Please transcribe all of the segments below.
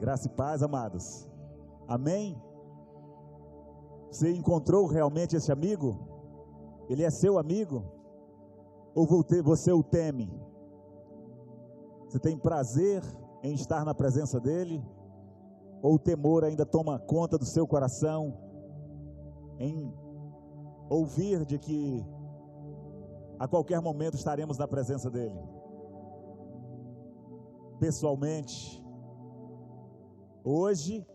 Graça e paz, amados. Amém? Você encontrou realmente esse amigo? Ele é seu amigo? Ou você o teme? Você tem prazer em estar na presença dele? Ou o temor ainda toma conta do seu coração em ouvir de que a qualquer momento estaremos na presença dele? Pessoalmente, hoje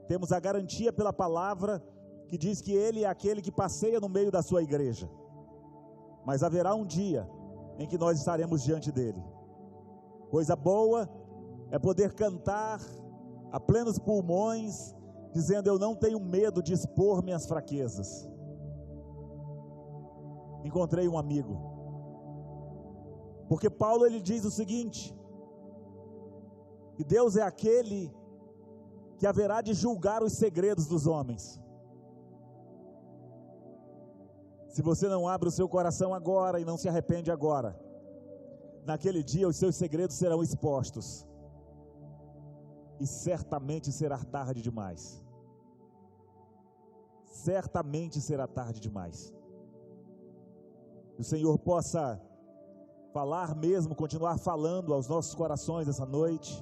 temos a garantia pela palavra que diz que ele é aquele que passeia no meio da sua igreja. Mas haverá um dia em que nós estaremos diante dele. Coisa boa é poder cantar a plenos pulmões, dizendo: eu não tenho medo de expor minhas fraquezas. Encontrei um amigo. Porque Paulo ele diz o seguinte: que Deus é aquele que haverá de julgar os segredos dos homens. Se você não abre o seu coração agora e não se arrepende agora, naquele dia os seus segredos serão expostos. E certamente será tarde demais. Certamente será tarde demais. Que o Senhor possa falar mesmo, continuar falando aos nossos corações essa noite.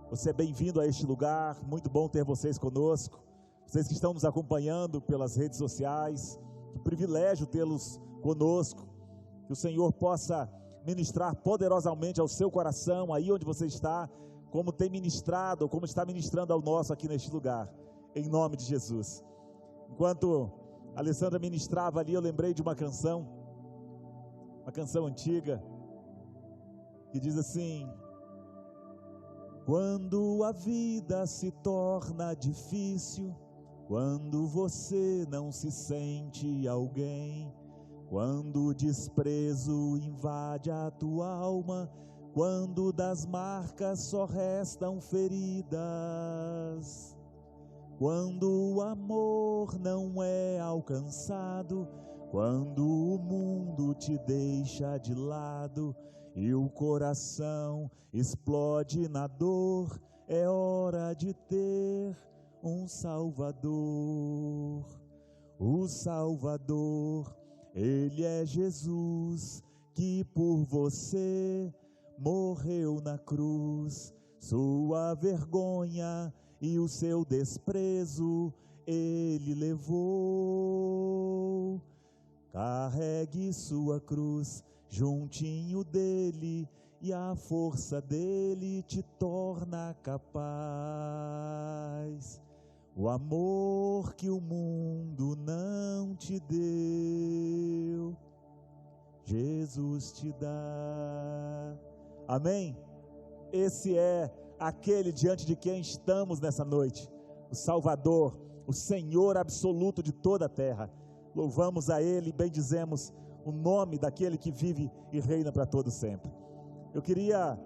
Você é bem-vindo a este lugar, muito bom ter vocês conosco. Vocês que estão nos acompanhando pelas redes sociais, que privilégio tê-los conosco. Que o Senhor possa ministrar poderosamente ao seu coração, aí onde você está, como tem ministrado, como está ministrando ao nosso aqui neste lugar, em nome de Jesus. Enquanto a Alessandra ministrava ali, eu lembrei de uma canção antiga, que diz assim: quando a vida se torna difícil, quando você não se sente alguém, quando o desprezo invade a tua alma, quando das marcas só restam feridas, quando o amor não é alcançado, quando o mundo te deixa de lado e o coração explode na dor, é hora de ter um Salvador. O Salvador, Ele é Jesus, que por você morreu na cruz. Sua vergonha e o seu desprezo Ele levou. Carregue sua cruz juntinho dele, e a força dele te torna capaz. O amor que o mundo não te deu, Jesus te dá. Amém? Esse é aquele diante de quem estamos nessa noite, o Salvador, o Senhor absoluto de toda a terra. Louvamos a Ele e bendizemos o nome daquele que vive e reina para todo sempre. Eu queria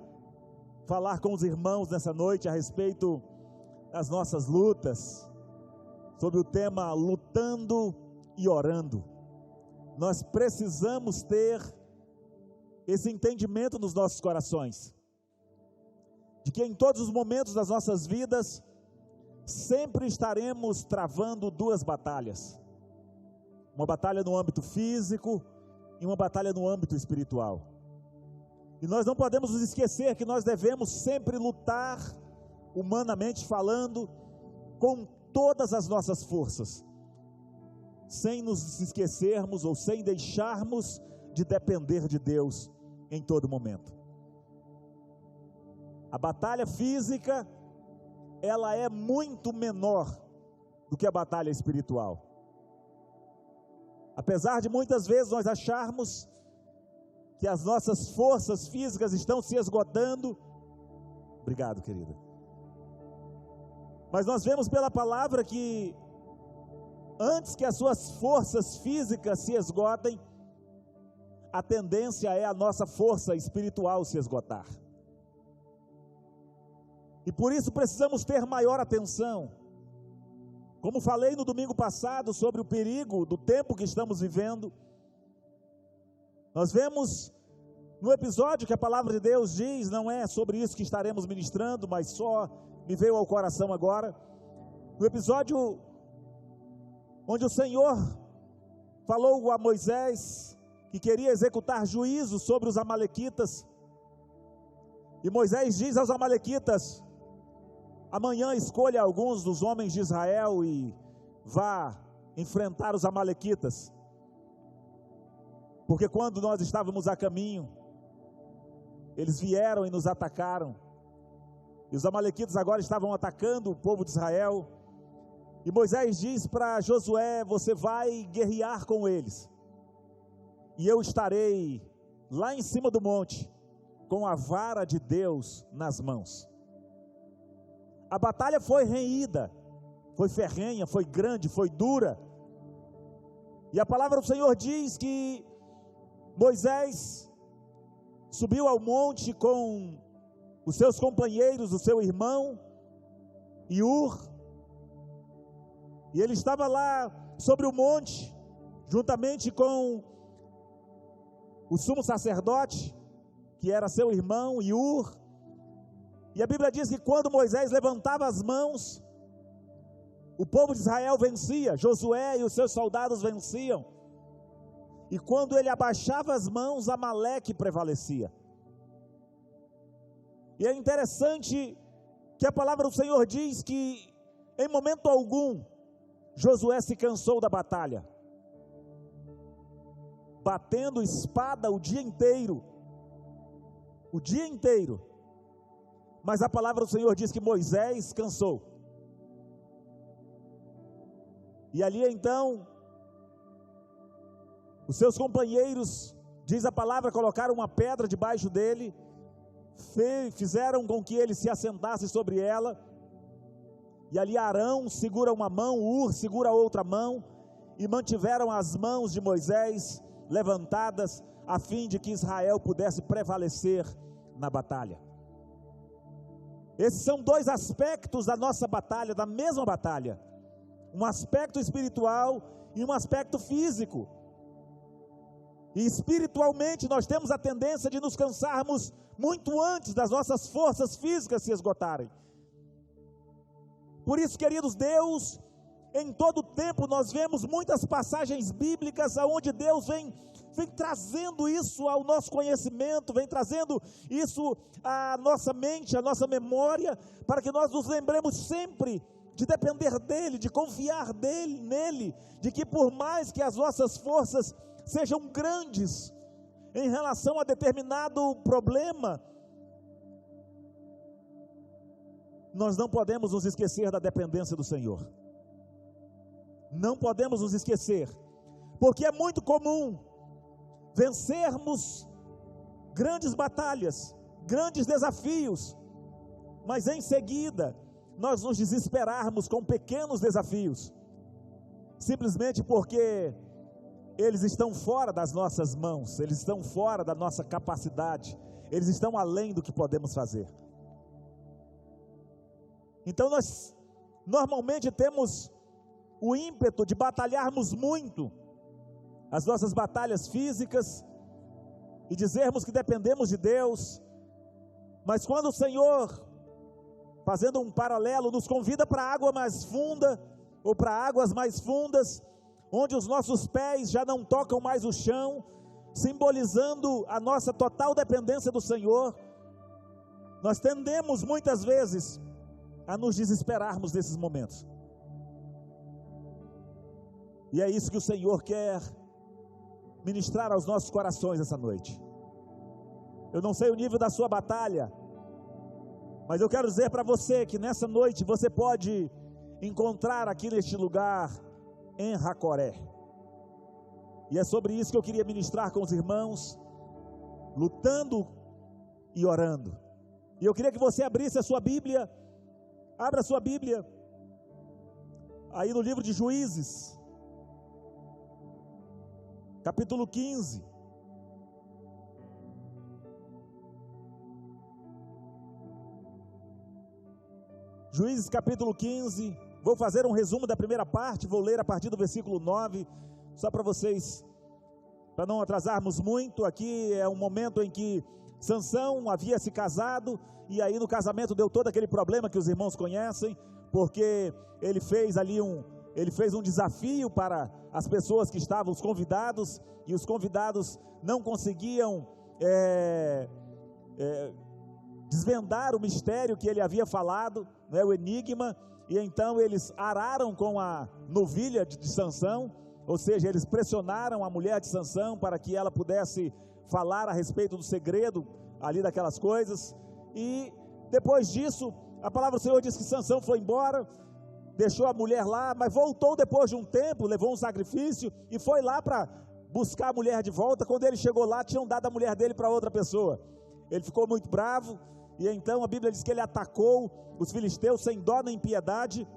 falar com os irmãos nessa noite a respeito das nossas lutas, sobre o tema lutando e orando. Nós precisamos ter esse entendimento nos nossos corações, de que em todos os momentos das nossas vidas, sempre estaremos travando duas batalhas. Uma batalha no âmbito físico e uma batalha no âmbito espiritual. E nós não podemos nos esquecer que nós devemos sempre lutar, humanamente falando, com todas as nossas forças, sem nos esquecermos ou sem deixarmos de depender de Deus em todo momento. A batalha física, ela é muito menor do que a batalha espiritual. Apesar de muitas vezes nós acharmos que as nossas forças físicas estão se esgotando. Obrigado, querida. Mas nós vemos pela palavra que antes que as suas forças físicas se esgotem, a tendência é a nossa força espiritual se esgotar. E por isso precisamos ter maior atenção. Como falei no domingo passado sobre o perigo do tempo que estamos vivendo, nós vemos No episódio que a palavra de Deus diz, não é sobre isso que estaremos ministrando, mas só me veio ao coração agora. No episódio onde o Senhor falou a Moisés que queria executar juízo sobre os amalequitas, e Moisés diz aos amalequitas: amanhã escolha alguns dos homens de Israel e vá enfrentar os amalequitas, porque quando nós estávamos a caminho, eles vieram e nos atacaram, e os amalequitas agora estavam atacando o povo de Israel. E Moisés diz para Josué: você vai guerrear com eles, e eu estarei lá em cima do monte, com a vara de Deus nas mãos. A batalha foi renhida, foi ferrenha, foi grande, foi dura, e a palavra do Senhor diz que Moisés subiu ao monte com os seus companheiros, o seu irmão Hur, e ele estava lá sobre o monte, juntamente com o sumo sacerdote, que era seu irmão Hur, e a Bíblia diz que quando Moisés levantava as mãos, o povo de Israel vencia, Josué e os seus soldados venciam, e quando ele abaixava as mãos, Amaleque prevalecia. E é interessante que a palavra do Senhor diz que em momento algum Josué se cansou da batalha, batendo espada o dia inteiro, mas a palavra do Senhor diz que Moisés cansou, e ali então os seus companheiros, diz a palavra, colocaram uma pedra debaixo dele, fizeram com que ele se assentasse sobre ela, e ali Arão segura uma mão, Hur segura a outra mão, e mantiveram as mãos de Moisés levantadas, a fim de que Israel pudesse prevalecer na batalha. Esses são dois aspectos da nossa batalha, da mesma batalha, um aspecto espiritual e um aspecto físico. E espiritualmente nós temos a tendência de nos cansarmos muito antes das nossas forças físicas se esgotarem. Por isso, queridos, Deus, em todo tempo nós vemos muitas passagens bíblicas onde Deus vem trazendo isso ao nosso conhecimento, vem trazendo isso à nossa mente, à nossa memória, para que nós nos lembremos sempre de depender dEle, de confiar nele, de que por mais que as nossas forças sejam grandes em relação a determinado problema, nós não podemos nos esquecer da dependência do Senhor. Não podemos nos esquecer, porque é muito comum vencermos grandes batalhas, grandes desafios, mas em seguida nós nos desesperarmos com pequenos desafios, simplesmente porque eles estão fora das nossas mãos, eles estão fora da nossa capacidade, eles estão além do que podemos fazer. Então nós normalmente temos o ímpeto de batalharmos muito as nossas batalhas físicas e dizermos que dependemos de Deus, mas quando o Senhor, fazendo um paralelo, nos convida para a água mais funda, ou para águas mais fundas, onde os nossos pés já não tocam mais o chão, simbolizando a nossa total dependência do Senhor, nós tendemos muitas vezes a nos desesperarmos nesses momentos. E é isso que o Senhor quer ministrar aos nossos corações essa noite. Eu não sei o nível da sua batalha, mas eu quero dizer para você que nessa noite você pode encontrar aqui neste lugar em Racoré, e é sobre isso que eu queria ministrar com os irmãos, lutando e orando. E eu queria que você abrisse a sua Bíblia, abra a sua Bíblia, aí no livro de Juízes, capítulo 15, Juízes capítulo 15, vou fazer um resumo da primeira parte, vou ler a partir do versículo 9, só para vocês para não atrasarmos muito, aqui é um momento em que Sansão havia se casado, e aí no casamento deu todo aquele problema que os irmãos conhecem, porque ele fez um desafio para as pessoas que estavam, os convidados, e os convidados não conseguiam desvendar o mistério que ele havia falado, né, o enigma, e então eles araram com a novilha de Sansão, ou seja, eles pressionaram a mulher de Sansão para que ela pudesse falar a respeito do segredo ali daquelas coisas, e depois disso, a palavra do Senhor diz que Sansão foi embora, deixou a mulher lá, mas voltou depois de um tempo, levou um sacrifício, e foi lá para buscar a mulher de volta. Quando ele chegou lá, tinham dado a mulher dele para outra pessoa. Ele ficou muito bravo, e então a Bíblia diz que ele atacou os filisteus sem dó nem piedade,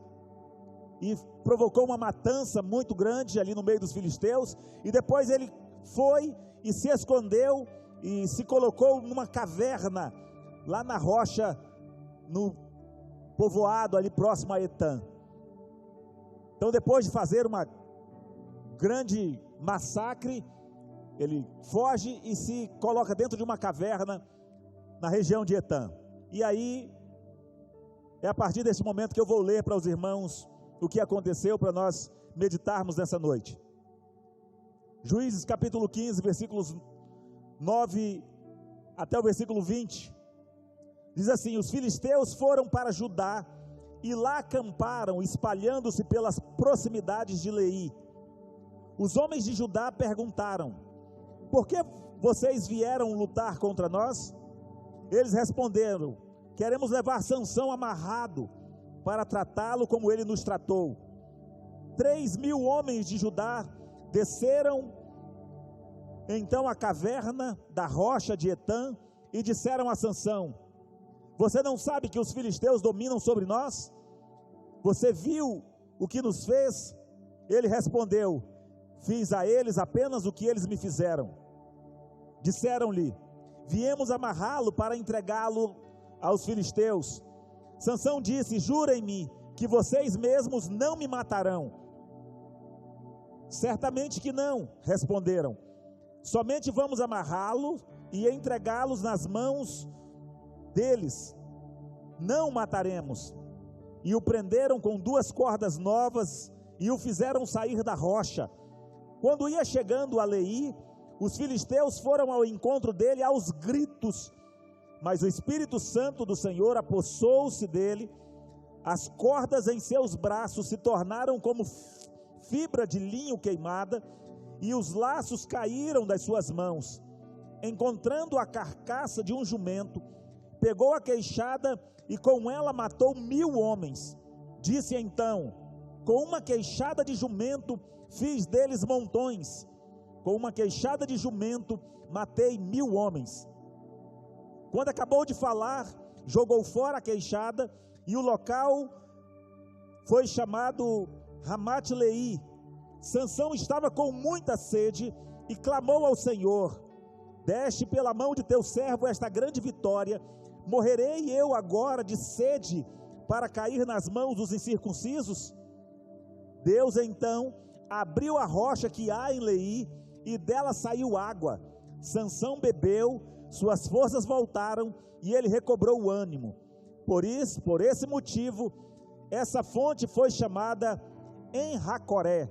e provocou uma matança muito grande ali no meio dos filisteus, e depois ele foi e se escondeu, e se colocou numa caverna, lá na rocha, no povoado ali próximo a Etã. Então, depois de fazer uma grande massacre, ele foge e se coloca dentro de uma caverna na região de Etã. E aí, é a partir desse momento que eu vou ler para os irmãos o que aconteceu, para nós meditarmos nessa noite. Juízes capítulo 15, versículos 9 até o versículo 20, diz assim: os filisteus foram para Judá, e lá acamparam, espalhando-se pelas proximidades de Leí. Os homens de Judá perguntaram: por que vocês vieram lutar contra nós? Eles responderam: queremos levar Sansão amarrado, para tratá-lo como ele nos tratou. 3.000 homens de Judá desceram então à caverna da rocha de Etã, e disseram a Sansão: você não sabe que os filisteus dominam sobre nós? Você viu o que nos fez? Ele respondeu: fiz a eles apenas o que eles me fizeram. Disseram-lhe: viemos amarrá-lo para entregá-lo aos filisteus. Sansão disse: jurem-me que vocês mesmos não me matarão. Certamente que não, responderam. Somente vamos amarrá-lo e entregá-los nas mãos deles, não o mataremos. E o prenderam com 2 cordas novas e o fizeram sair da rocha. Quando ia chegando a Leí, os filisteus foram ao encontro dele aos gritos, mas o Espírito Santo do Senhor apossou-se dele, as cordas em seus braços se tornaram como fibra de linho queimada, e os laços caíram das suas mãos. Encontrando a carcaça de um jumento, pegou a queixada e com ela matou 1.000 homens. Disse então: com uma queixada de jumento fiz deles montões, com uma queixada de jumento matei 1.000 homens. Quando acabou de falar, jogou fora a queixada, e o local foi chamado Ramat-Leí. Sansão estava com muita sede e clamou ao Senhor: deste pela mão de teu servo esta grande vitória, morrerei eu agora de sede para cair nas mãos dos incircuncisos? Deus então abriu a rocha que há em Leí, e dela saiu água. Sansão bebeu, suas forças voltaram, e ele recobrou o ânimo. Por esse motivo, essa fonte foi chamada En-Hacoré.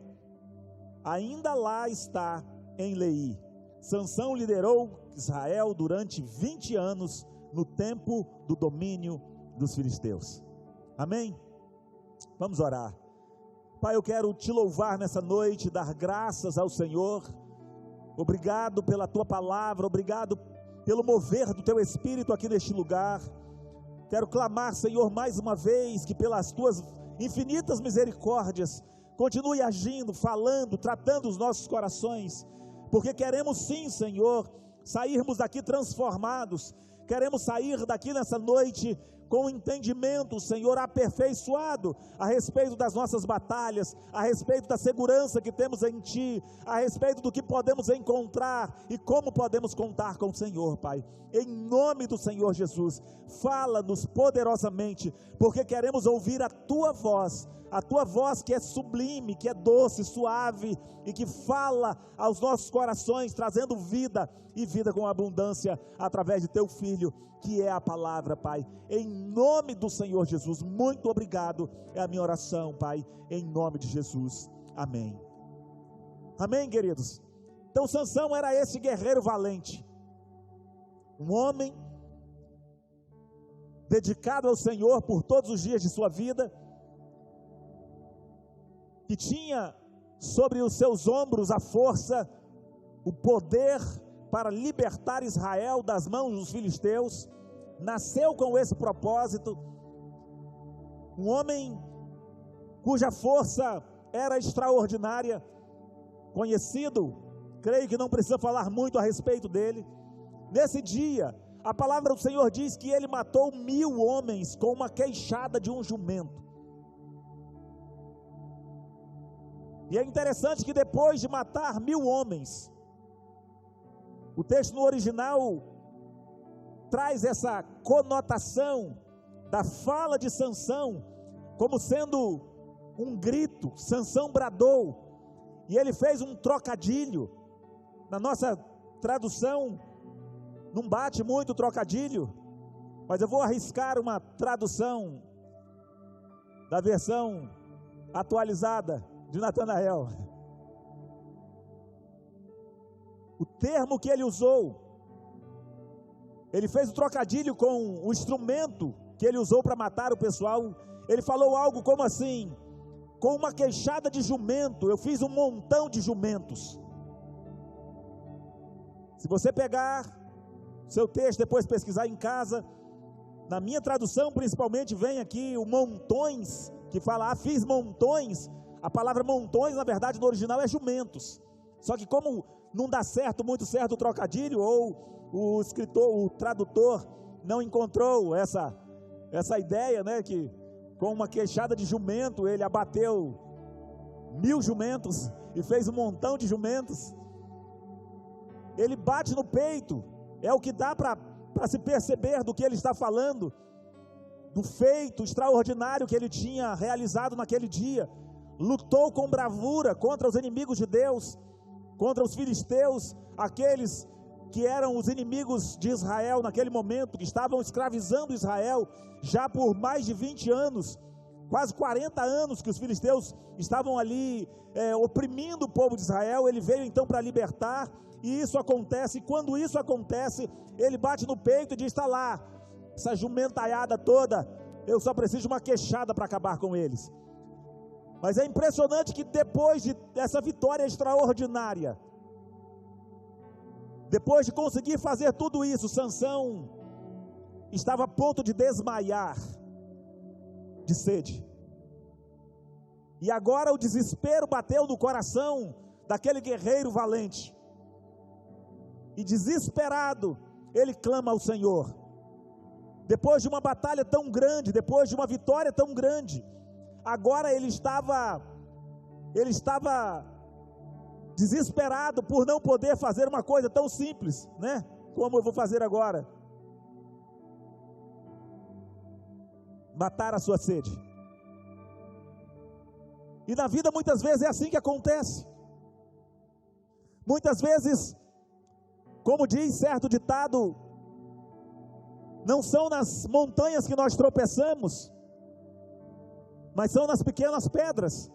Ainda lá está em Leí. Sansão liderou Israel durante 20 anos no tempo do domínio dos filisteus. Amém? Vamos orar. Pai, eu quero te louvar nessa noite, dar graças ao Senhor. Obrigado pela tua palavra, obrigado pelo mover do teu Espírito aqui neste lugar. Quero clamar, Senhor, mais uma vez, que pelas tuas infinitas misericórdias, continue agindo, falando, tratando os nossos corações, porque queremos sim, Senhor, sairmos daqui transformados. Queremos sair daqui nessa noite com entendimento, Senhor, aperfeiçoado a respeito das nossas batalhas, a respeito da segurança que temos em Ti, a respeito do que podemos encontrar e como podemos contar com o Senhor, Pai. Em nome do Senhor Jesus, fala-nos poderosamente, porque queremos ouvir a Tua voz a tua voz que é sublime, que é doce, suave e que fala aos nossos corações, trazendo vida e vida com abundância através de teu Filho, que é a palavra, Pai, em nome do Senhor Jesus. Muito obrigado, é a minha oração, Pai, em nome de Jesus, amém. Amém, queridos? Então Sansão era esse guerreiro valente, um homem dedicado ao Senhor por todos os dias de sua vida, que tinha sobre os seus ombros a força, o poder para libertar Israel das mãos dos filisteus. Nasceu com esse propósito, um homem cuja força era extraordinária, conhecido, creio que não precisa falar muito a respeito dele. Nesse dia, a palavra do Senhor diz que ele matou 1000 homens com uma queixada de um jumento. E é interessante que depois de matar 1000 homens, o texto no original traz essa conotação da fala de Sansão como sendo um grito. Sansão bradou, e ele fez um trocadilho. Na nossa tradução não bate muito o trocadilho, mas eu vou arriscar uma tradução da versão atualizada de Natanael. O termo que ele usou, ele fez o trocadilho com o instrumento que ele usou para matar o pessoal. Ele falou algo como assim: com uma queixada de jumento, eu fiz um montão de jumentos. Se você pegar seu texto, depois pesquisar em casa, na minha tradução principalmente vem aqui o montões, que fala, fiz montões. A palavra montões, na verdade, no original é jumentos. Só que como não dá muito certo o trocadilho, ou o escritor, o tradutor, não encontrou essa ideia, né, que com uma queixada de jumento, ele abateu 1000 jumentos, e fez um montão de jumentos. Ele bate no peito, é o que dá para se perceber do que ele está falando, do feito extraordinário que ele tinha realizado naquele dia. Lutou com bravura contra os inimigos de Deus, contra os filisteus, aqueles que eram os inimigos de Israel naquele momento, que estavam escravizando Israel já por mais de 20 anos, quase 40 anos que os filisteus estavam ali oprimindo o povo de Israel. Ele veio então para libertar, e isso acontece. E quando isso acontece, ele bate no peito e diz: está lá, essa jumentaiada toda, eu só preciso de uma queixada para acabar com eles. Mas é impressionante que depois dessa vitória extraordinária, depois de conseguir fazer tudo isso, Sansão estava a ponto de desmaiar de sede. E agora o desespero bateu no coração daquele guerreiro valente. E desesperado, ele clama ao Senhor. Depois de uma batalha tão grande, depois de uma vitória tão grande, agora ele estava desesperado por não poder fazer uma coisa tão simples, né? Como eu vou fazer agora: matar a sua sede. E na vida muitas vezes é assim que acontece. Muitas vezes, como diz certo ditado, não são nas montanhas que nós tropeçamos, mas são nas pequenas pedras.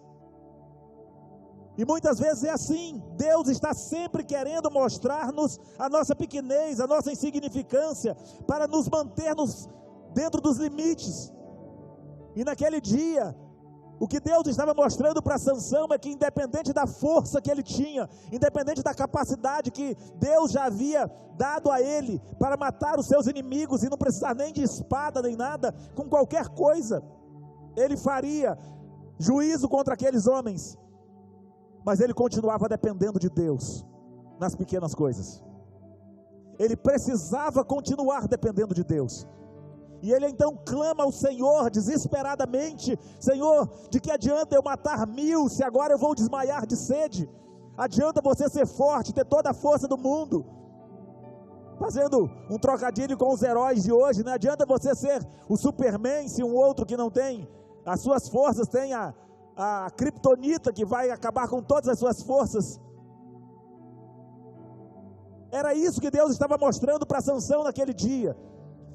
E muitas vezes é assim. Deus está sempre querendo mostrar-nos a nossa pequenez, a nossa insignificância, para nos mantermos dentro dos limites. E naquele dia, o que Deus estava mostrando para Sansão é que, independente da força que ele tinha, independente da capacidade que Deus já havia dado a ele para matar os seus inimigos, e não precisar nem de espada nem nada, com qualquer coisa ele faria juízo contra aqueles homens. Mas ele continuava dependendo de Deus nas pequenas coisas. Ele precisava continuar dependendo de Deus. E ele então clama ao Senhor desesperadamente: Senhor, de que adianta eu matar 1000 se agora eu vou desmaiar de sede? Adianta você ser forte, ter toda a força do mundo, fazendo um trocadilho com os heróis de hoje, né? Adianta você ser o Superman se um outro que não tem as suas forças, tem a criptonita que vai acabar com todas as suas forças. Era isso que Deus estava mostrando para Sansão naquele dia.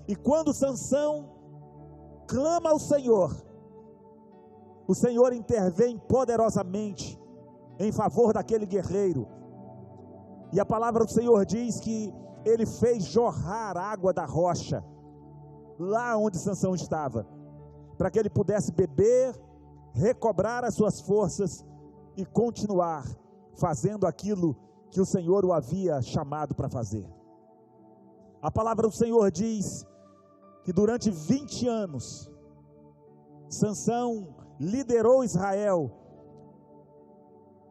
E quando Sansão clama ao Senhor, o Senhor intervém poderosamente em favor daquele guerreiro. E a palavra do Senhor diz que ele fez jorrar água da rocha, lá onde Sansão estava, para que ele pudesse beber, recobrar as suas forças e continuar fazendo aquilo que o Senhor o havia chamado para fazer. A palavra do Senhor diz que durante 20 anos, Sansão liderou Israel,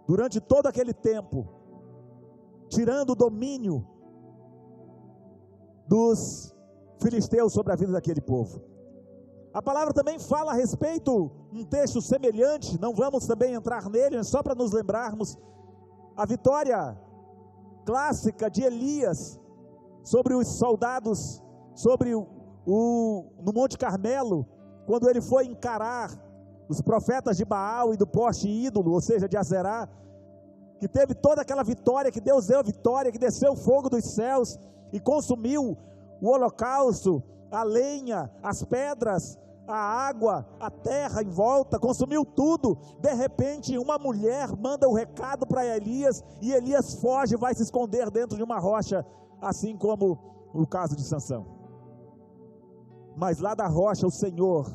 durante todo aquele tempo, tirando o domínio dos filisteus sobre a vida daquele povo. A palavra também fala a respeito, um texto semelhante, não vamos também entrar nele, só para nos lembrarmos, a vitória clássica de Elias sobre os soldados, no Monte Carmelo, quando ele foi encarar os profetas de Baal e do poste ídolo, ou seja, de Azerá, que teve toda aquela vitória, que Deus deu a vitória, que desceu o fogo dos céus e consumiu o holocausto, a lenha, as pedras, a água, a terra em volta, consumiu tudo. De repente uma mulher manda o recado para Elias, e Elias foge, vai se esconder dentro de uma rocha, assim como o caso de Sansão. Mas lá da rocha o Senhor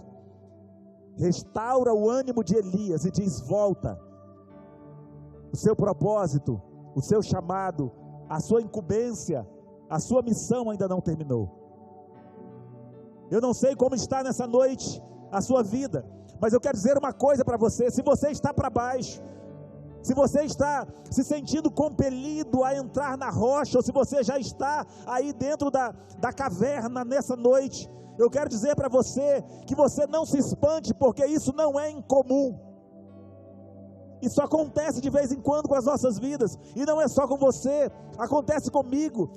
restaura o ânimo de Elias e diz: volta, o seu propósito, o seu chamado, a sua incumbência, a sua missão ainda não terminou. Eu não sei como está nessa noite a sua vida, mas eu quero dizer uma coisa para você: se você está para baixo, se você está se sentindo compelido a entrar na rocha, ou se você já está aí dentro da caverna nessa noite, eu quero dizer para você que você não se espante, porque isso não é incomum. Isso acontece de vez em quando com as nossas vidas, e não é só com você, acontece comigo,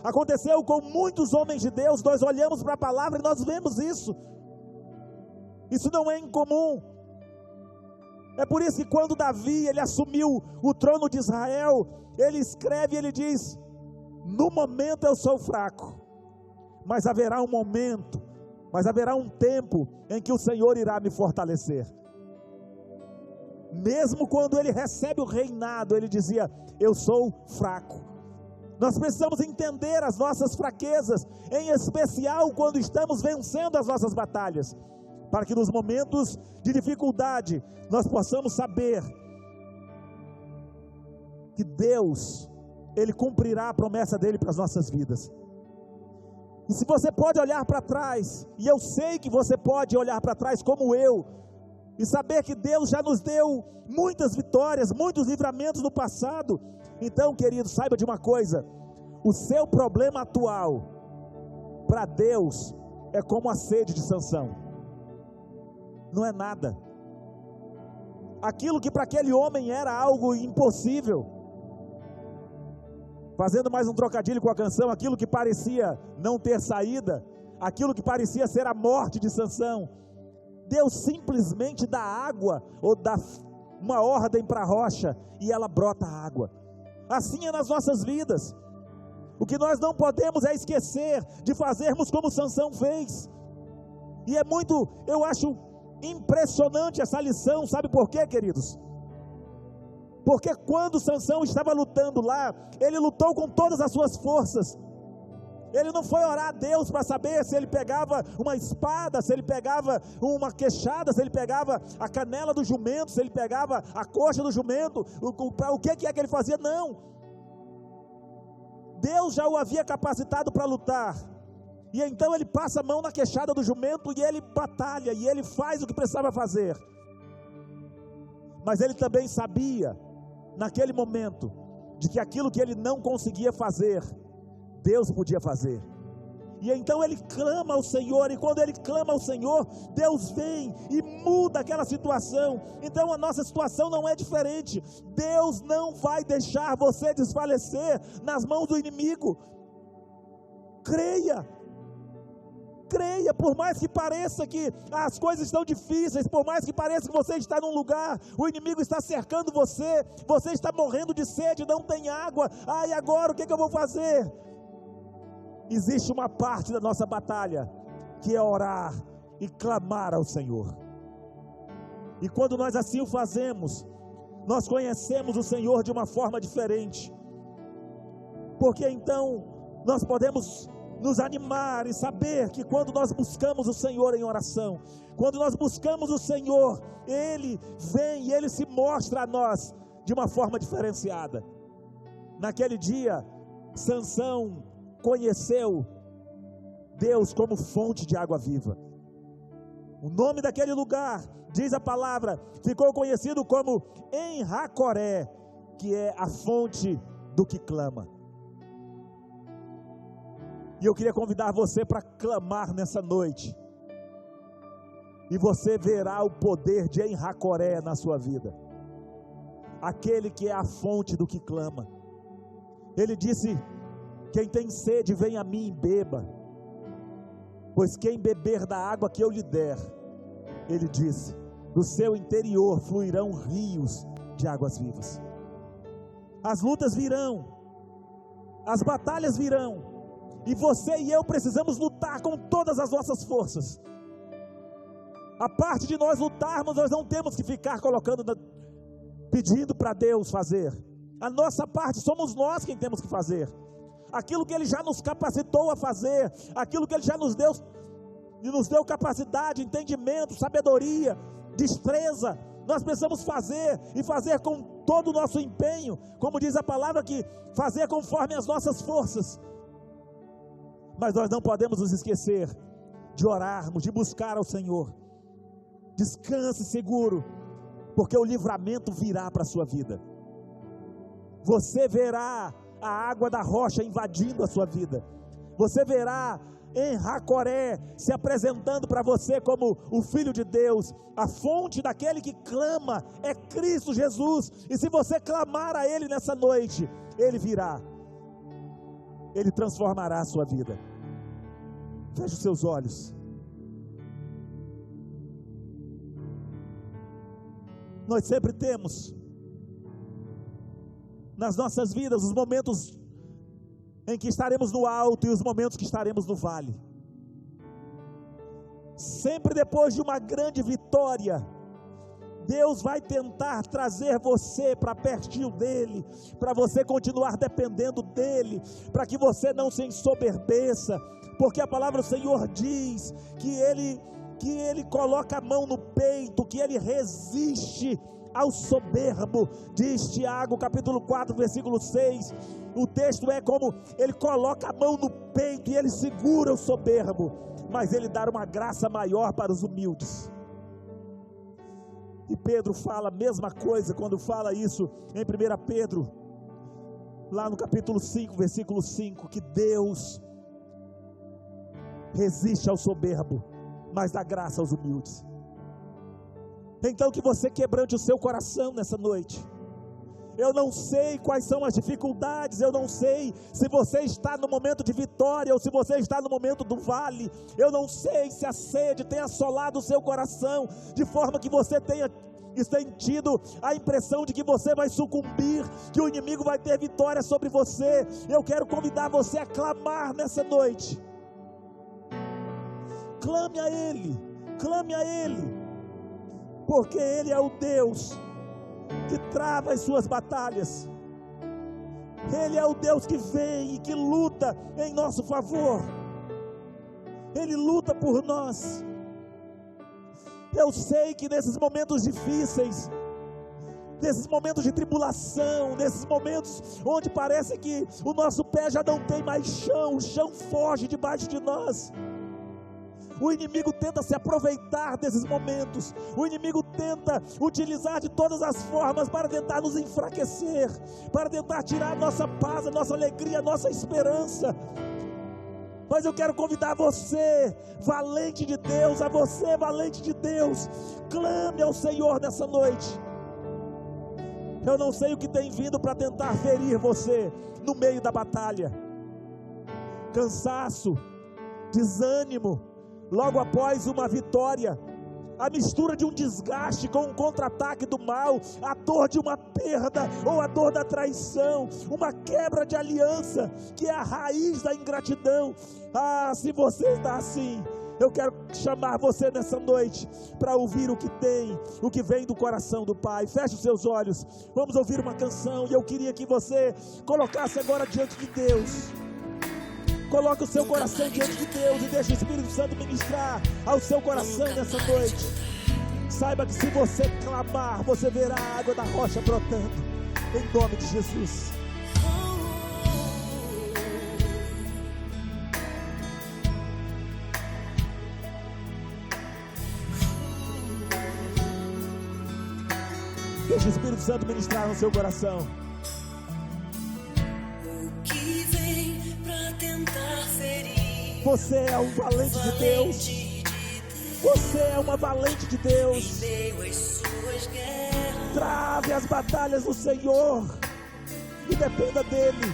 aconteceu com muitos homens de Deus. Nós olhamos para a palavra e nós vemos isso. Isso não é incomum. É por isso que quando Davi, ele assumiu o trono de Israel, ele escreve, ele diz: no momento eu sou fraco, mas haverá um momento, mas haverá um tempo em que o Senhor irá me fortalecer. Mesmo quando ele recebe o reinado, ele dizia: eu sou fraco. Nós precisamos entender as nossas fraquezas, em especial quando estamos vencendo as nossas batalhas, para que nos momentos de dificuldade nós possamos saber que Deus, Ele cumprirá a promessa dEle para as nossas vidas. E se você pode olhar para trás, e eu sei que você pode olhar para trás como eu, e saber que Deus já nos deu muitas vitórias, muitos livramentos no passado, então, querido, saiba de uma coisa: o seu problema atual, para Deus, é como a sede de Sansão, não é nada. Aquilo que para aquele homem era algo impossível, fazendo mais um trocadilho com a canção, aquilo que parecia não ter saída, aquilo que parecia ser a morte de Sansão, Deus simplesmente dá água, ou dá uma ordem para a rocha, e ela brota água. Assim é nas nossas vidas. O que nós não podemos é esquecer de fazermos como Sansão fez. E é muito, eu acho impressionante essa lição. Sabe por quê, queridos? Porque quando Sansão estava lutando lá, ele lutou com todas as suas forças. Ele não foi orar a Deus para saber se ele pegava uma espada, se ele pegava uma queixada, se ele pegava a canela do jumento, se ele pegava a coxa do jumento, o que é que ele fazia? Não. Deus já o havia capacitado para lutar. E então ele passa a mão na queixada do jumento e ele batalha, e ele faz o que precisava fazer. Mas ele também sabia, naquele momento, de que aquilo que ele não conseguia fazer, Deus podia fazer. E então ele clama ao Senhor, e quando ele clama ao Senhor, Deus vem e muda aquela situação. Então a nossa situação não é diferente. Deus não vai deixar você desfalecer nas mãos do inimigo. Creia, creia, por mais que pareça que as coisas estão difíceis, por mais que pareça que você está num lugar, o inimigo está cercando você, você está morrendo de sede, não tem água, e agora o que eu vou fazer? Existe uma parte da nossa batalha, que é orar e clamar ao Senhor. E quando nós assim o fazemos, nós conhecemos o Senhor de uma forma diferente, porque então nós podemos nos animar e saber que quando nós buscamos o Senhor em oração, quando nós buscamos o Senhor, Ele vem e Ele se mostra a nós de uma forma diferenciada. Naquele dia, Sansão conheceu Deus como fonte de água viva. O nome daquele lugar, diz a palavra, ficou conhecido como En-Hacoré, que é a fonte do que clama. E eu queria convidar você para clamar nessa noite, e você verá o poder de En-Hacoré na sua vida, aquele que é a fonte do que clama. Ele disse: quem tem sede, vem a mim e beba, pois quem beber da água que eu lhe der, ele disse, do seu interior fluirão rios de águas vivas. As lutas virão, as batalhas virão, e você e eu precisamos lutar com todas as nossas forças. A parte de nós lutarmos, nós não temos que ficar pedindo para Deus fazer. A nossa parte somos nós quem temos que fazer. Aquilo que Ele já nos capacitou a fazer, aquilo que Ele já nos deu capacidade, entendimento, sabedoria, destreza, nós precisamos fazer, e fazer com todo o nosso empenho, como diz a palavra aqui, fazer conforme as nossas forças. Mas nós não podemos nos esquecer de orarmos, de buscar ao Senhor. Descanse seguro, porque o livramento virá para a sua vida. Você verá a água da rocha invadindo a sua vida. Você verá En-Hacoré se apresentando para você como o Filho de Deus. A fonte daquele que clama é Cristo Jesus. E se você clamar a Ele nessa noite, Ele virá. Ele transformará a sua vida. Feche os seus olhos. Nós sempre temos nas nossas vidas os momentos em que estaremos no alto e os momentos que estaremos no vale. Sempre depois de uma grande vitória, Deus vai tentar trazer você para pertinho dEle, para você continuar dependendo dEle, para que você não se ensoberbeça, porque a palavra do Senhor diz que Ele coloca a mão no peito, que Ele resiste ao soberbo. Diz Tiago capítulo 4 versículo 6, o texto é como Ele coloca a mão no peito e Ele segura o soberbo, mas Ele dá uma graça maior para os humildes. E Pedro fala a mesma coisa quando fala isso em 1 Pedro, lá no capítulo 5, versículo 5, que Deus resiste ao soberbo, mas dá graça aos humildes. Então que você quebrante o seu coração nessa noite. Eu não sei quais são as dificuldades, eu não sei se você está no momento de vitória ou se você está no momento do vale. Eu não sei se a sede tem assolado o seu coração, de forma que você tenha sentido a impressão de que você vai sucumbir, que o inimigo vai ter vitória sobre você. Eu quero convidar você a clamar nessa noite. Clame a Ele, porque Ele é o Deus que trava as suas batalhas. Ele é o Deus que vem e que luta em nosso favor. Ele luta por nós. Eu sei que nesses momentos difíceis, nesses momentos de tribulação, nesses momentos onde parece que o nosso pé já não tem mais chão, o chão foge debaixo de nós, o inimigo tenta se aproveitar desses momentos, o inimigo tenta utilizar de todas as formas para tentar nos enfraquecer, para tentar tirar a nossa paz, a nossa alegria, a nossa esperança. Mas eu quero convidar você, valente de Deus, a você, valente de Deus, clame ao Senhor nessa noite. Eu não sei o que tem vindo para tentar ferir você no meio da batalha. Cansaço, desânimo, logo após uma vitória, a mistura de um desgaste com um contra-ataque do mal, a dor de uma perda ou a dor da traição, uma quebra de aliança, que é a raiz da ingratidão. Se você está assim, eu quero chamar você nessa noite para ouvir o que vem do coração do Pai. Feche os seus olhos, vamos ouvir uma canção, e eu queria que você colocasse agora diante de Deus. Coloque o seu coração diante de Deus e deixe o Espírito Santo ministrar ao seu coração nessa noite. Saiba que se você clamar, você verá a água da rocha brotando, em nome de Jesus. Deixe o Espírito Santo ministrar no seu coração. Você é um valente de Deus. Você é uma valente de Deus. Trave as batalhas do Senhor e dependa dEle.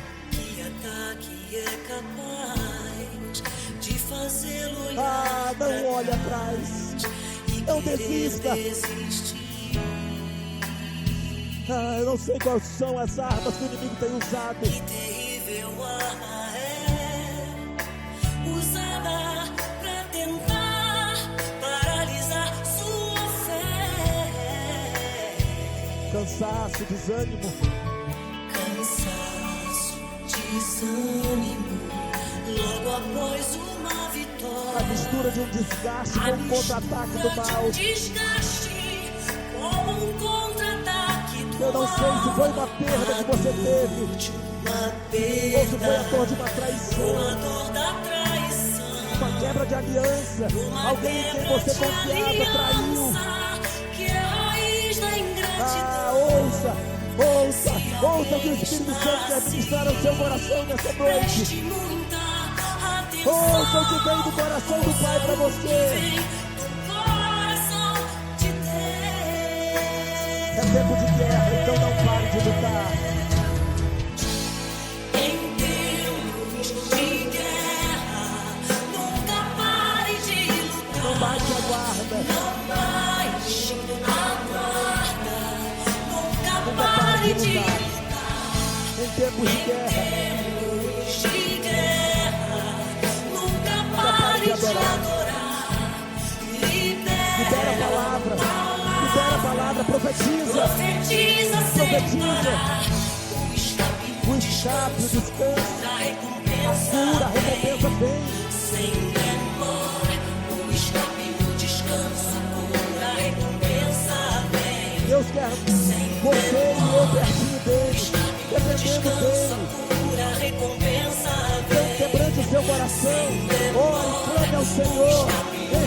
Não olhe atrás. Não desista. Eu não sei quais são as armas que o inimigo tem usado. Que terrível arma usada para tentar paralisar sua fé. Cansaço, desânimo. Cansaço, desânimo, logo após uma vitória. A mistura de um desgaste com um contra-ataque do mal. Desgaste com um contra-ataque do mal. Eu não sei se foi uma perda que você teve, ou se foi a dor de uma traição, uma quebra de aliança, alguém em quem você confiava traiu. Ouça o que o Espírito Santo quer ministrar ao seu coração nessa noite. Ouça o que vem do coração do Pai para você. É tempo de guerra, então não pare de lutar. Baixe a guarda. Não baixe a guarda. Nunca pare de lutar. Em tempos de guerra. Nunca pare de adorar. Libera a palavra. Libera a palavra. Profetiza. Profetiza. O escape, o descanso. A cura, a recompensa vem. Sem demora. Descanso, cura, recompensa vem. Deus quer você e eu pertinho dele, dependendo dele. Cura, recompensa vem. Quebrante o seu coração, ore, clame ao Senhor.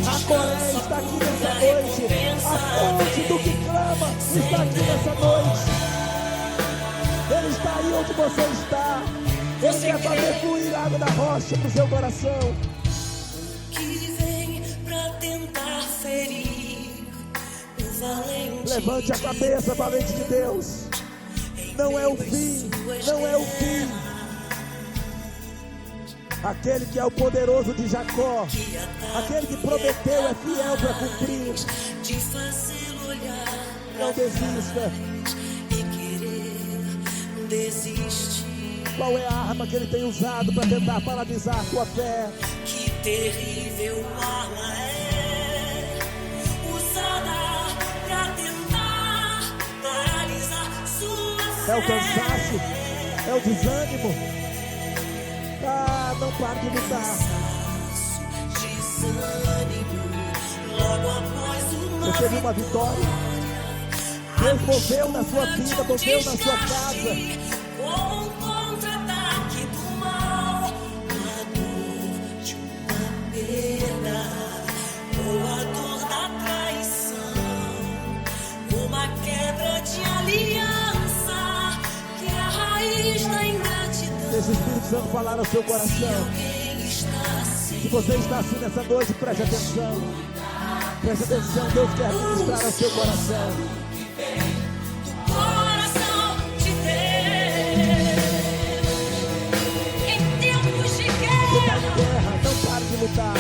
A Coré está aqui nessa noite. A fonte do que clama está aqui nessa noite. Ele está aí onde você está. Ele quer fazer fluir a água da rocha para o seu coração. Levante a cabeça, valente de Deus. Não é o fim, não é o fim. Aquele que é o poderoso de Jacó, aquele que prometeu é fiel para cumprir. Não desista. Qual é a arma que ele tem usado para tentar paralisar a tua fé? Que terrível arma é usada para tentar paralisar sua fé. É o cansaço, é o desânimo. Não pare de lutar. Você teve uma vitória. Deus moveu na sua vida, moveu na sua casa. Deixa o Espírito Santo falar ao seu coração. Se você está assim nessa noite, preste atenção. Preste atenção, Deus quer ministrar ao seu coração. Não pare de lutar.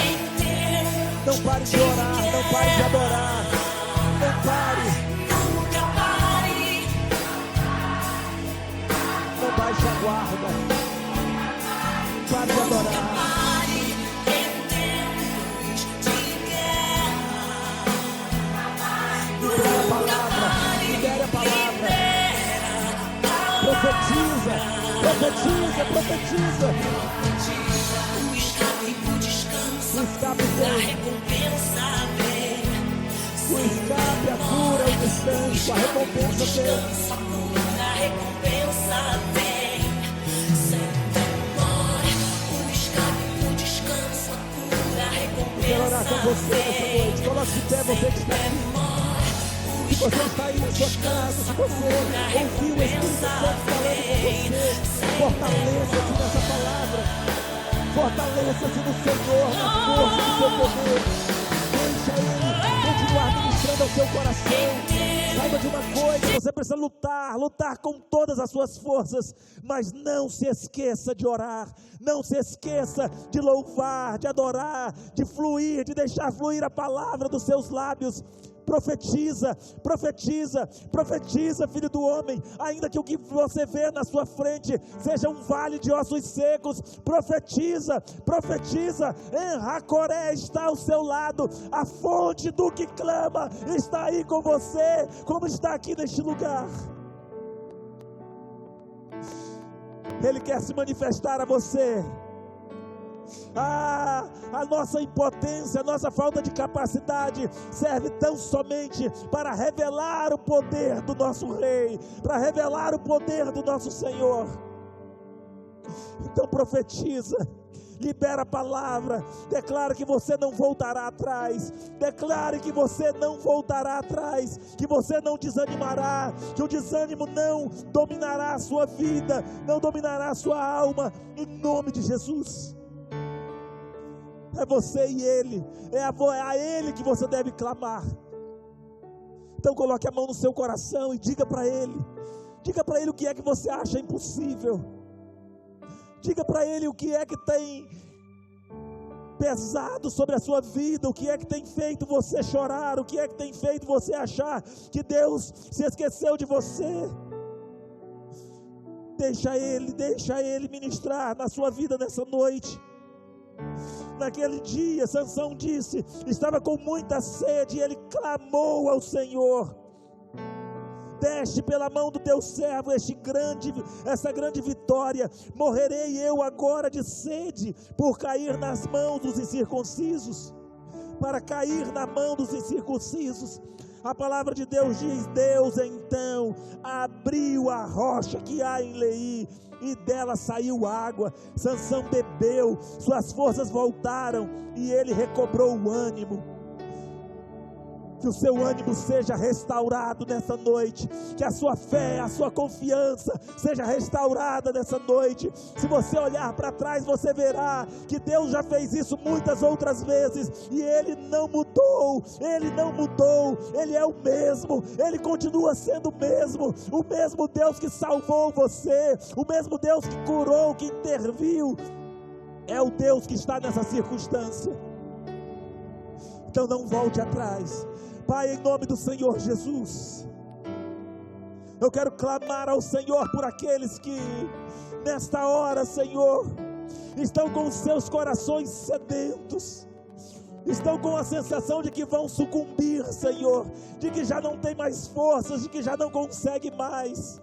Pai te aguarda. Pare de adorar. Libere a palavra. Profetiza. O escape, o descanso, O escape a vem. recompensa vem. O escape, a cura, o descanso, a recompensa vem. Descanso, a cura, a recompensa vem. Sem demora. O escape, o descanso, a cura, a recompensa vem. Quero orar com você essa noite. Coloque de pé, você que está aqui. Se você está aí na sua casa, se você ouviu o Espírito Santo falando com você, fortaleça-se nessa palavra. Fortaleça-se no Senhor, na força do seu poder. Deixa Ele continuar ministrando ao seu coração. Saiba de uma coisa, você precisa lutar com todas as suas forças, mas não se esqueça de orar, não se esqueça de louvar, de adorar, de fluir, de deixar fluir a palavra dos seus lábios. Profetiza, filho do homem, ainda que o que você vê na sua frente seja um vale de ossos secos, profetiza, em Racoré está ao seu lado, a fonte do que clama está aí com você, como está aqui neste lugar. Ele quer se manifestar a você. A nossa impotência, a nossa falta de capacidade serve tão somente para revelar o poder do nosso Rei, para revelar o poder do nosso Senhor. Então profetiza, libera a palavra, declara que você não voltará atrás, declare que você não voltará atrás, que você não desanimará, que o desânimo não dominará a sua vida, não dominará a sua alma, em nome de Jesus. É você e Ele, é a Ele que você deve clamar. Então coloque a mão no seu coração e diga para Ele o que é que você acha impossível, diga para Ele o que é que tem pesado sobre a sua vida, o que é que tem feito você chorar, o que é que tem feito você achar que Deus se esqueceu de você. Deixa Ele ministrar na sua vida nessa noite. Naquele dia, Sansão disse, estava com muita sede, e ele clamou ao Senhor: deste pela mão do teu servo essa grande vitória, morrerei eu agora de sede, por cair nas mãos dos incircuncisos. Para cair na mão dos incircuncisos, a palavra de Deus diz: Deus então abriu a rocha que há em Leí, e dela saiu água. Sansão bebeu, suas forças voltaram, e ele recobrou o ânimo. Que o seu ânimo seja restaurado nessa noite, que a sua fé, a sua confiança seja restaurada nessa noite. Se você olhar para trás, você verá que Deus já fez isso muitas outras vezes, e Ele não mudou, Ele é o mesmo, Ele continua sendo o mesmo Deus que salvou você, o mesmo Deus que curou, que interviu, é o Deus que está nessa circunstância. Então não volte atrás. Pai, em nome do Senhor Jesus, eu quero clamar ao Senhor por aqueles que nesta hora, Senhor, estão com os seus corações sedentos, estão com a sensação de que vão sucumbir, Senhor, de que já não tem mais forças, de que já não consegue mais.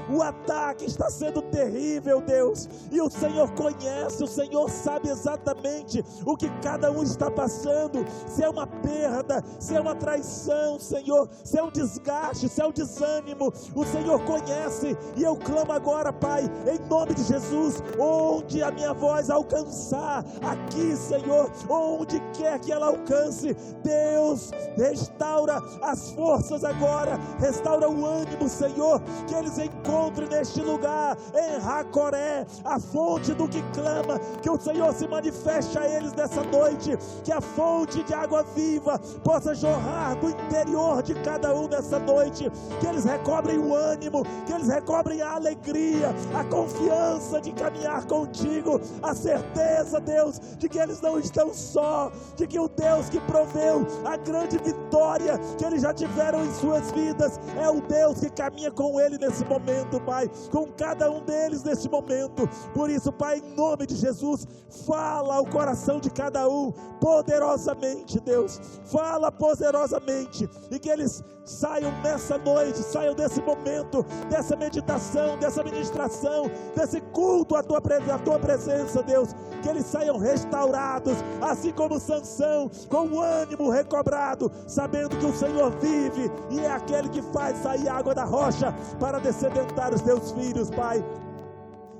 O ataque está sendo terrível, Deus, e o Senhor conhece, o Senhor sabe exatamente o que cada um está passando, se é uma perda, se é uma traição, Senhor, se é um desgaste, se é um desânimo, o Senhor conhece, e eu clamo agora, Pai, em nome de Jesus, onde a minha voz alcançar, aqui, Senhor, onde quer que ela alcance, Deus, restaura as forças agora, restaura o ânimo, Senhor, que eles encontrem neste lugar, em Racoré, a fonte do que clama, que o Senhor se manifeste a eles nessa noite, que a fonte de água viva possa jorrar do interior de cada um nessa noite, que eles recobrem o ânimo, que eles recobrem a alegria, a confiança de caminhar contigo, a certeza, Deus, de que eles não estão só, de que o Deus que proveu a grande vitória que eles já tiveram em suas vidas, é o Deus que caminha com ele nesse momento. falando, Pai, com cada um deles neste momento. Por isso, Pai, em nome de Jesus, fala ao coração de cada um poderosamente, Deus, fala poderosamente, e que eles saiam nessa noite, saiam desse momento, dessa meditação, dessa ministração, desse culto à tua presença, Deus, que eles saiam restaurados, assim como Sansão, com o ânimo recobrado, sabendo que o Senhor vive e é aquele que faz sair água da rocha para descedentar os teus filhos, Pai.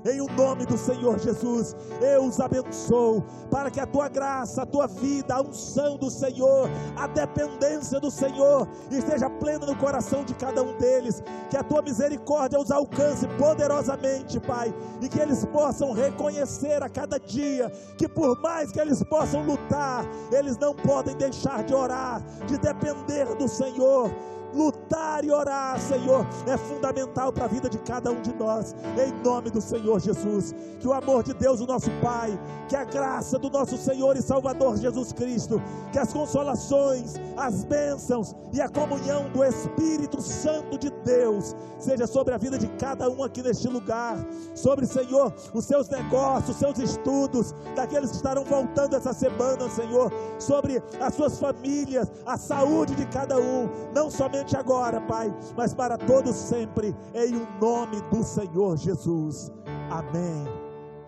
Em o nome do Senhor Jesus, eu os abençoo, para que a tua graça, a tua vida, a unção do Senhor, a dependência do Senhor, esteja plena no coração de cada um deles, que a tua misericórdia os alcance poderosamente, Pai, e que eles possam reconhecer a cada dia, que por mais que eles possam lutar, eles não podem deixar de orar, de depender do Senhor. Lutar e orar, Senhor, é fundamental para a vida de cada um de nós, em nome do Senhor Jesus. Que o amor de Deus, o nosso Pai, que a graça do nosso Senhor e Salvador Jesus Cristo, que as consolações, as bênçãos e a comunhão do Espírito Santo de Deus seja sobre a vida de cada um aqui neste lugar, sobre, Senhor, os seus negócios, os seus estudos, daqueles que estarão voltando essa semana, Senhor, sobre as suas famílias, a saúde de cada um, não somente agora, Pai, mas para todos sempre, em o nome do Senhor Jesus. Amém.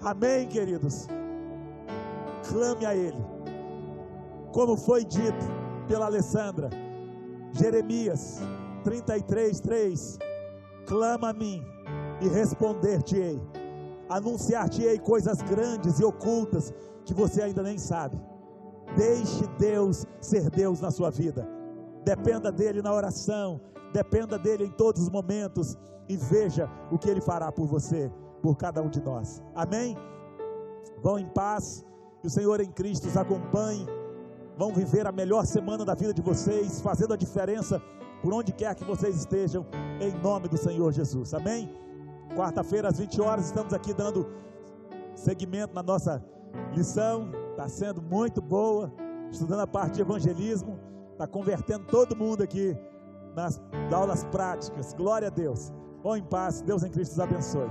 Amém, queridos. Clame a Ele, como foi dito pela Alessandra, Jeremias 33:3, clama a mim e responder-te-ei, anunciar-te-ei coisas grandes e ocultas que você ainda nem sabe. Deixe Deus ser Deus na sua vida. Dependa dele na oração, dependa dele em todos os momentos, e veja o que ele fará por você, por cada um de nós. Amém? Vão em paz, que o Senhor em Cristo os acompanhe. Vão viver a melhor semana da vida de vocês, fazendo a diferença por onde quer que vocês estejam, em nome do Senhor Jesus. Amém? Quarta-feira às 20 horas estamos aqui dando seguimento na nossa lição. Está sendo muito boa, estudando a parte de evangelismo. Está convertendo todo mundo aqui nas aulas práticas. Glória a Deus. Vão em paz. Deus em Cristo os abençoe.